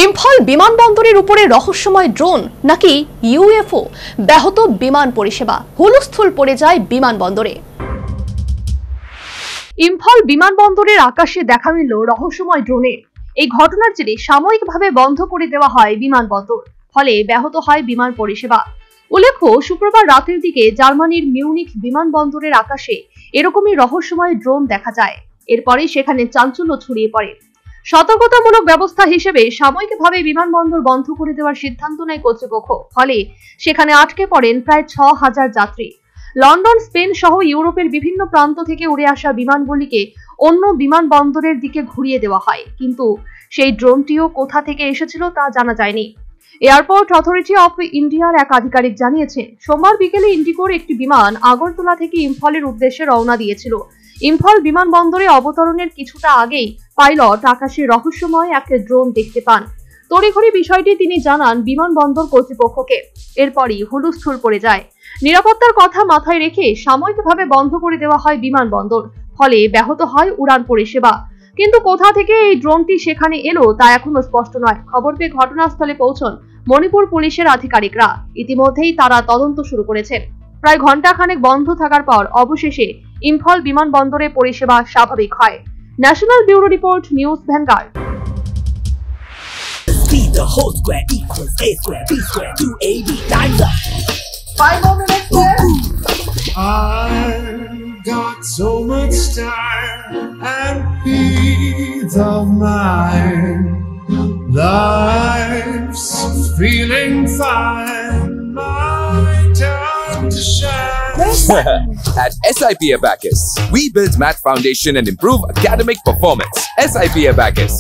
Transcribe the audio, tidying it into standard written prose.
ইম্ফল বিমানবন্দরের উপরে রহস্যময় ড্রোন নাকি ইউএফও, ব্যাহত বিমান পরিষেবা, হুলস্থুল পড়ে যায় বিমানবন্দরে। ইম্ফল বিমানবন্দরের আকাশে দেখা মিলল রহস্যময় ড্রোনের। এই ঘটনার জেরে সাময়িকভাবে বন্ধ করে দেওয়া হয় বিমানবন্দর, ফলে ব্যাহত হয় বিমান পরিষেবা। উল্লেখ্য, শুক্রবার রাতের দিকে জার্মানির মিউনিখ বিমানবন্দরের আকাশে এরকমই রহস্যময় ড্রোন দেখা যায়। এরপরে সেখানে চাঞ্চল্য ছড়িয়ে পড়ে। সতর্কতামূলক ব্যবস্থা হিসেবে সাময়িকভাবে বিমানবন্দর বন্ধ করে দেওয়ার সিদ্ধান্ত নেয় কর্তৃপক্ষ। ফলে সেখানে আটকে পড়েন প্রায় ৬,০০০ যাত্রী। লন্ডন, স্পেন সহ ইউরোপের বিভিন্ন প্রান্ত থেকে উড়ে আসা বিমানগুলিকে অন্য বিমানবন্দরের দিকে ঘুরিয়ে দেওয়া হয়, কিন্তু সেই ড্রোনটিও কোথা থেকে এসেছিল তা জানা যায়নি। এয়ারপোর্ট অথরিটি অফ ইন্ডিয়ার এক আধিকারিক জানিয়েছেন, সোমবার বিকেলে ইন্ডিগোর একটি বিমান আগরতলা থেকে ইম্ফলের উদ্দেশ্যে রওনা দিয়েছিল। ইম্ফল বিমানবন্দরে অবতরণের কিছুটা আগেই পাইলট আকাশে রহস্যময় এক ড্রোন দেখতে পান। তড়িঘড়ি বিষয়টি তিনি জানান বিমানবন্দর কর্তৃপক্ষকে। এরপরই হুলস্থুল পড়ে যায়। নিরাপত্তার কথা মাথায় রেখে সাময়িকভাবে বন্ধ করে দেওয়া হয় বিমানবন্দর, ফলে ব্যাহত হয় উড়ান পরিষেবা। কিন্তু কোথা থেকে এই ড্রোনটি সেখানে এলো তা এখনো স্পষ্ট নয়। খবর পেয়ে ঘটনাস্থলে পৌঁছন মণিপুর পুলিশের আধিকারিকরা। ইতিমধ্যেই তারা তদন্ত শুরু করেছেন। প্রায় ঘণ্টাখানেক বন্ধ থাকার পর অবশেষে ইম্ফল বিমানবন্দরে পরিষেবা স্বাভাবিক হয়। National bureau report, news vanguard. The whole square equals a square b square 2ab times up. 5 more minutes there. I've got so much time and peace of mind. Life's feeling fine. My time to shine. At SIP Abacus, we build math foundation and improve academic performance. SIP Abacus,